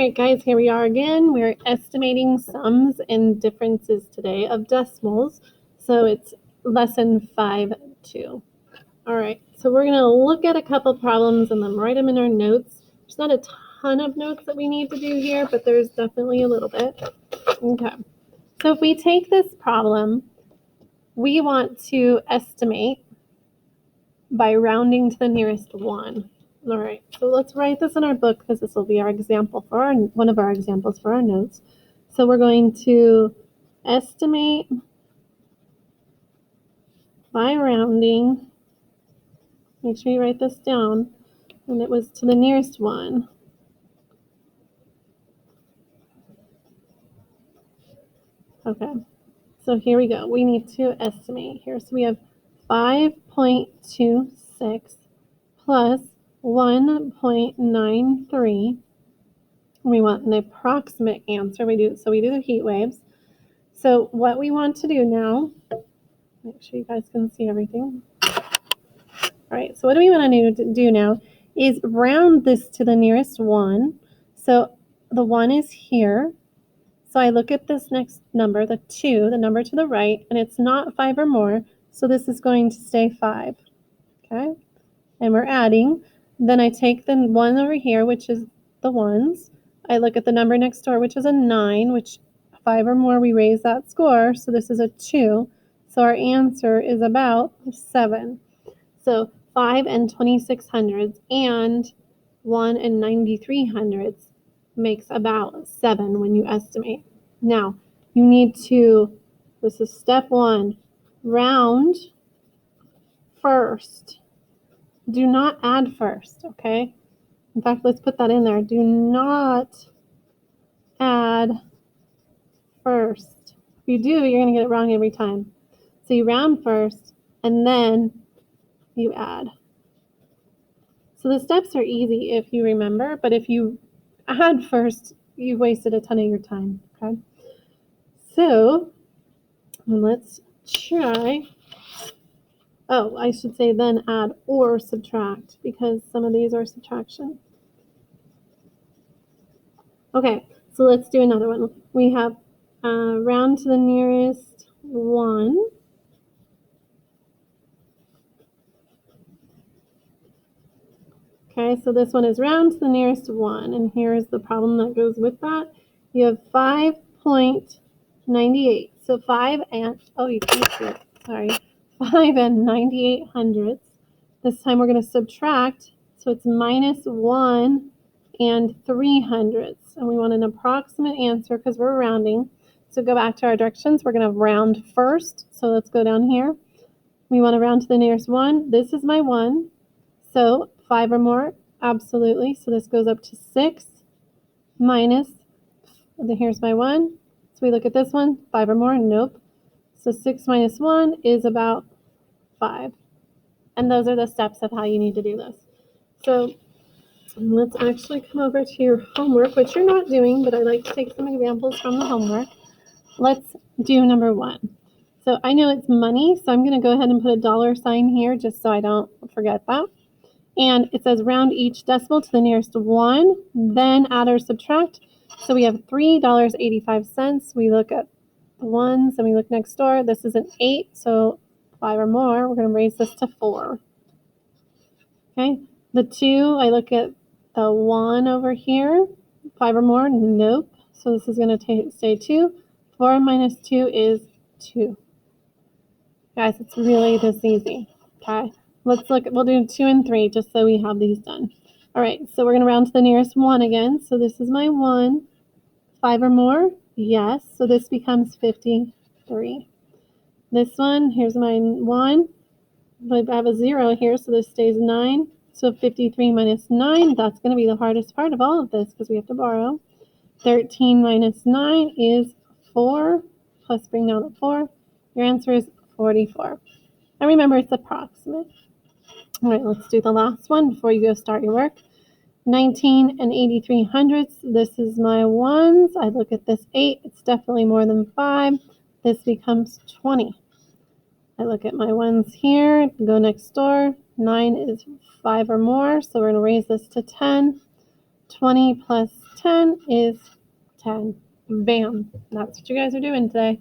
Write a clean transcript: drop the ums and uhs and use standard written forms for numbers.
All right, guys, here we are again. We're estimating sums and differences today of decimals. So it's lesson 5-2. All right, so we're going to look at a couple problems and then write them in our notes. There's not a ton of notes that we need to do here, but there's definitely a little bit. Okay, so if we take this problem, we want to estimate by rounding to the nearest one. All right, so let's write this in our book because this will be our example for one of our examples for our notes. So we're going to estimate by rounding. Make sure you write this down. And it was to the nearest one. Okay, so here we go. We need to estimate here. So we have 5.26 plus 1.93. We want an approximate answer. We do the heat waves. So what we want to do now, make sure you guys can see everything. All right, so what we want to do now is round this to the nearest one. So the 1 is here. So I look at this next number, the 2, the number to the right, and it's not 5 or more. So this is going to stay 5. Okay, and we're adding. Then I take the 1 over here, which is the 1s. I look at the number next door, which is a 9, which 5 or more, we raise that score. So this is a 2. So our answer is about 7. So 5 and 2600ths and 1 and 9300ths makes about 7 when you estimate. Now, you need to, this is step 1, round first. Do not add first, okay? In fact, let's put that in there. Do not add first. If you do, you're going to get it wrong every time. So you round first, and then you add. So the steps are easy if you remember, but if you add first, you've wasted a ton of your time, okay? So let's try. Oh, I should say then add or subtract because some of these are subtraction. Okay, so let's do another one. We have round to the nearest 1. Okay, so this one is round to the nearest 1, and here's the problem that goes with that. You have 5.98. So 5 and, oh, you can't see it, sorry. 5 and 98 hundredths. This time we're going to subtract, so it's minus 1 and 3 hundredths. And we want an approximate answer because we're rounding. So go back to our directions. We're going to round first. So let's go down here. We want to round to the nearest 1. This is my 1. So 5 or more, absolutely. So this goes up to 6 minus, here's my 1. So we look at this one, 5 or more, nope. So 6 minus 1 is about 5. And those are the steps of how you need to do this. So let's actually come over to your homework, which you're not doing, but I like to take some examples from the homework. Let's do number 1. So I know it's money, so I'm going to go ahead and put a dollar sign here just so I don't forget that. And it says round each decimal to the nearest 1, then add or subtract. So we have $3.85. We look at the 1s and we look next door. This is an 8, so 5 or more. We're going to raise this to 4. Okay, the 2, I look at the 1 over here. 5 or more, nope. So this is going to stay 2. 4 minus 2 is 2. Guys, it's really this easy, okay? Let's look, we'll do 2 and 3 just so we have these done. All right, so we're going to round to the nearest 1 again. So this is my 1. 5 or more? Yes. So this becomes 53. This one, here's my 1. I have a 0 here, so this stays 9. So 53 minus 9, that's going to be the hardest part of all of this because we have to borrow. 13 minus 9 is 4, plus bring down the 4. Your answer is 44. And remember, it's approximate. All right, let's do the last one before you go start your work. 19 and 83 hundredths. This is my 1s. I look at this 8. It's definitely more than 5. This becomes 20. I look at my 1s here. Go next door. 9 is 5 or more, so we're going to raise this to 10. 20 plus 10 is 10. Bam. That's what you guys are doing today.